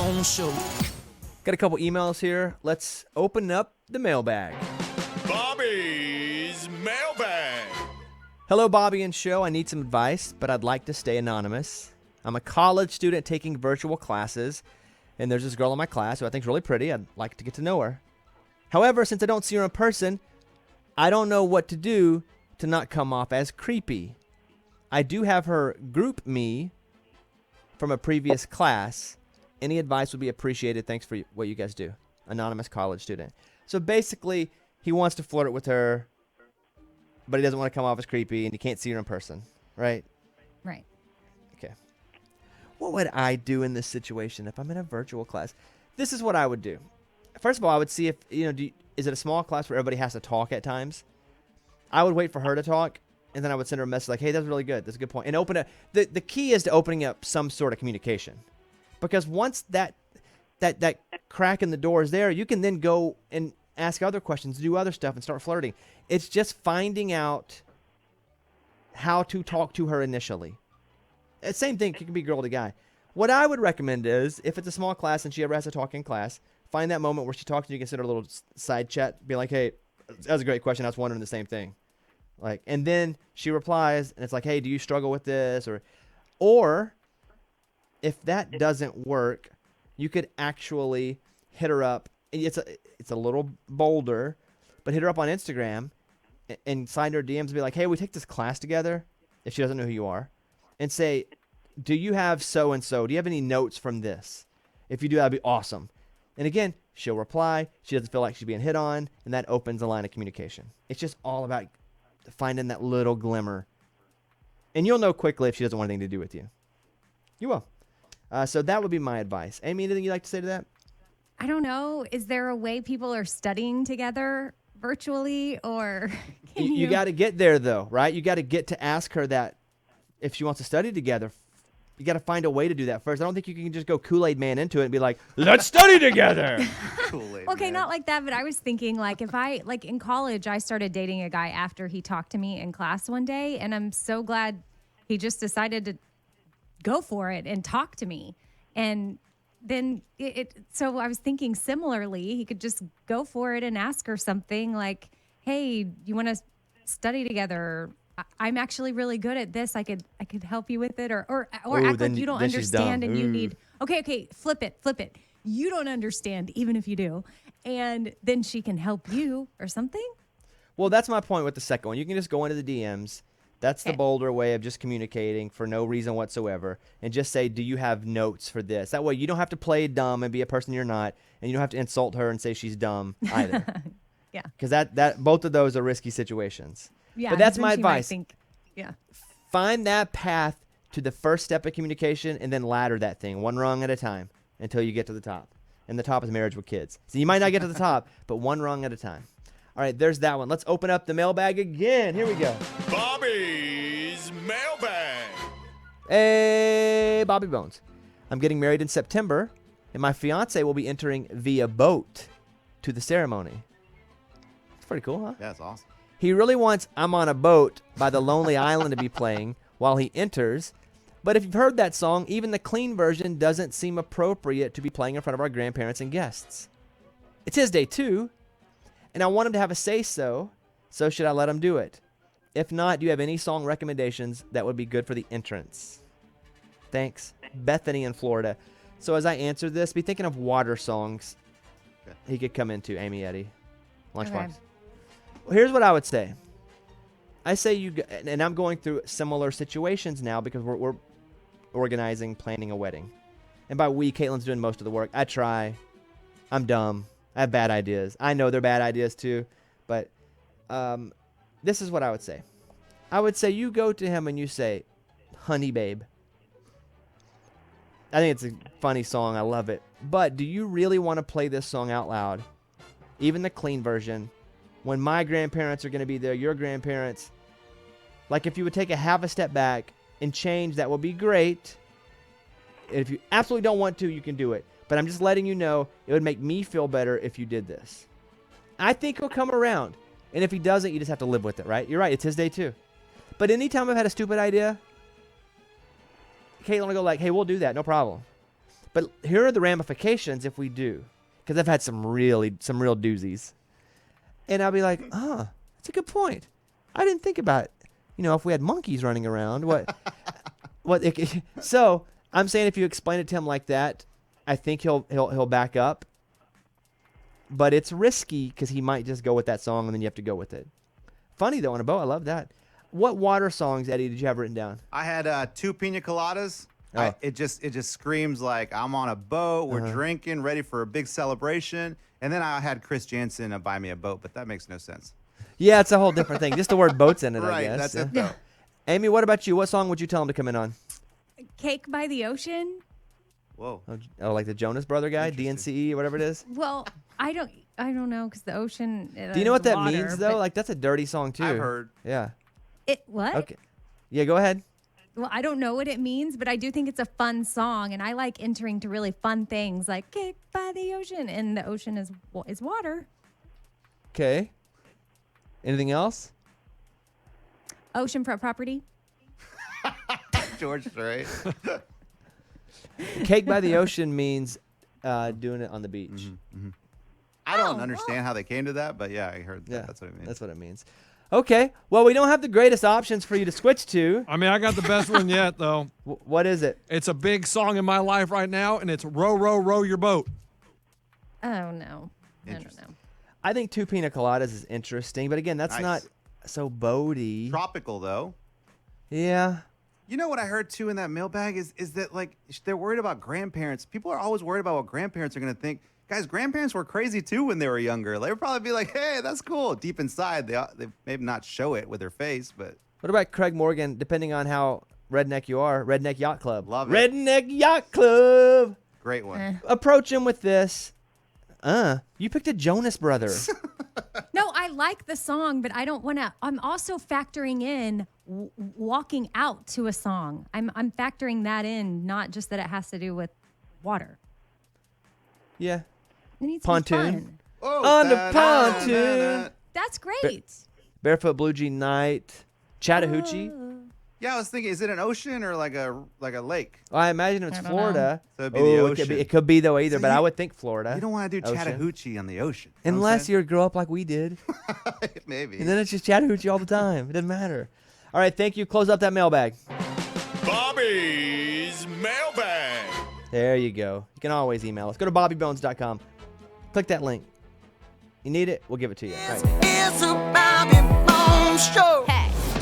own show. Got a couple emails here. Let's open up the mailbag. Bobby's Mailbag. Hello, Bobby and Show. I need some advice, but I'd like to stay anonymous. I'm a college student taking virtual classes, and there's this girl in my class who I think is really pretty. I'd like to get to know her. However, since I don't see her in person, I don't know what to do to not come off as creepy. I do have her group me from a previous class. Any advice would be appreciated. Thanks for what you guys do. Anonymous college student. So basically, he wants to flirt with her, but he doesn't want to come off as creepy, and you can't see her in person, right? Right. Okay. What would I do in this situation if I'm in a virtual class? This is what I would do. First of all, I would see if, is it a small class where everybody has to talk at times? I would wait for her to talk, and then I would send her a message like, hey, that's really good. That's a good point. And open it. The key is to opening up some sort of communication. Because once that crack in the door is there, you can then go and ask other questions, do other stuff, and start flirting. It's just finding out how to talk to her initially. Same thing. It can be girl to guy. What I would recommend is, if it's a small class and she ever has to talk in class, find that moment where she talks to you. You can send her a little side chat. Be like, hey, that was a great question. I was wondering the same thing. And then she replies, and it's like, hey, do you struggle with this? Or if that doesn't work, you could actually hit her up. It's a little bolder, but hit her up on Instagram and slide her DMs and be like, hey, we take this class together, if she doesn't know who you are, and say, do you have so-and-so? Do you have any notes from this? If you do, that'd be awesome. And again, she'll reply. She doesn't feel like she's being hit on, and that opens a line of communication. It's just all about finding that little glimmer. And you'll know quickly if she doesn't want anything to do with you. You will. So that would be my advice. Amy, anything you'd like to say to that? I don't know. Is there a way people are studying together virtually, or you got to get there, though, right? You got to get to ask her that if she wants to study together. You got to find a way to do that first. I don't think you can just go Kool-Aid Man into it and be like, let's study together. Okay, not like that, but I was thinking, like, if in college, I started dating a guy after he talked to me in class one day, and I'm so glad he just decided to go for it and talk to me. And then so I was thinking similarly, he could just go for it and ask her something like, hey, you want to study together? I'm actually really good at this. I could help you with it, or act like you don't understand and you need. Okay, flip it. You don't understand, even if you do, and then she can help you or something. Well, that's my point with the second one. You can just go into the DMs. That's the bolder way of just communicating for no reason whatsoever, and just say, do you have notes for this? That way you don't have to play dumb and be a person you're not, and you don't have to insult her and say she's dumb either. Yeah. Because that both of those are risky situations. Yeah, but that's my advice. Yeah. Find that path to the first step of communication and then ladder that thing one rung at a time until you get to the top. And the top is marriage with kids. So you might not get to the top, but one rung at a time. All right, there's that one. Let's open up the mailbag again. Here we go. Bobby's Mailbag. Hey, Bobby Bones. I'm getting married in September, and my fiance will be entering via boat to the ceremony. It's pretty cool, huh? Yeah, that's awesome. He really wants I'm on a Boat by the Lonely Island to be playing while he enters. But if you've heard that song, even the clean version doesn't seem appropriate to be playing in front of our grandparents and guests. It's his day too, and I want him to have a say-so, so should I let him do it? If not, do you have any song recommendations that would be good for the entrance? Thanks. Bethany in Florida. So as I answer this, be thinking of water songs he could come into, Amy, Eddie. Lunchbox. Okay. Here's what I would say. I say and I'm going through similar situations now because we're organizing, planning a wedding. And by we, Caitlin's doing most of the work. I try. I'm dumb. I have bad ideas. I know they're bad ideas too. But this is what I would say. I would say you go to him and you say, honey babe. I think it's a funny song. I love it. But do you really want to play this song out loud? Even the clean version. When my grandparents are going to be there, your grandparents, like if you would take half a step back and change, that would be great. And if you absolutely don't want to, you can do it. But I'm just letting you know it would make me feel better if you did this. I think he'll come around. And if he doesn't, you just have to live with it, right? You're right. It's his day too. But anytime I've had a stupid idea, Caitlin will go like, hey, we'll do that. No problem. But here are the ramifications if we do. Because I've had some real doozies. And I'll be like, that's a good point. I didn't think about it. If we had monkeys running around, so I'm saying if you explain it to him like that, I think he'll back up. But it's risky because he might just go with that song and then you have to go with it. Funny though, on a boat, I love that. What water songs, Eddie, did you have written down? I had 2 pina coladas. Oh. It just screams like I'm on a boat, we're drinking, ready for a big celebration. And then I had Chris Jansen buy me a boat, but that makes no sense. Yeah, it's a whole different thing. Just the word boat's in it, I Right, guess. that's it though. Amy, what about you? What song would you tell him to come in on? Cake by the Ocean. Whoa. Oh, like the Jonas Brother guy, DNCE or whatever it is? Well, I don't know because the ocean. Do you know what that means, though? Like, that's a dirty song, too. I've heard. Yeah. What? Okay. Yeah, go ahead. Well, I don't know what it means, but I do think it's a fun song, and I like entering to really fun things like Cake by the Ocean, and the ocean is water. Okay. Anything else? Oceanfront property. George Strait. Cake by the Ocean means doing it on the beach. I don't understand how they came to that, but yeah, I heard that. Yeah, That's what it means. That's what it means. Okay. Well, we don't have the greatest options for you to switch to. I mean, I got the best one yet, though. What is it? It's a big song in my life right now, and it's Row, Row, Row Your Boat. Oh, no. I don't know. I think 2 pina coladas is interesting, but again, that's Nice. not so boaty. Tropical, though. Yeah. You know what I heard, too, in that mailbag is that, like, they're worried about grandparents. People are always worried about what grandparents are going to think. Guys, grandparents were crazy, too, when they were younger. They would probably be like, hey, that's cool. Deep inside, they maybe not show it with their face, but... What about Craig Morgan, depending on how redneck you are? Redneck Yacht Club. Love it. Redneck Yacht Club. Great one. Approach him with this. You picked a Jonas Brothers. No, I like the song, but I don't want to. I'm also factoring in walking out to a song. I'm factoring that in, not just that it has to do with water. Yeah. It needs Pontoon. to be fun. Oh, On the pontoon. That's great. Barefoot Blue Jean Night. Chattahoochee. Yeah, I was thinking, is it an ocean or like a lake? Well, I imagine it's I don't Florida. So it'd be the ocean. It could be though either, So but I you- would think Florida. You don't want to do Ocean. Chattahoochee on the ocean. You know what I'm Unless you grow up like we did. saying? Maybe. And then it's just Chattahoochee all the time. It doesn't matter. All right, thank you. Close up that mailbag. Bobby's Mailbag. There you go. You can always email us. Go to bobbybones.com. Click that link. You need it? We'll give it to you. All right. It's a Bobby Bones Show.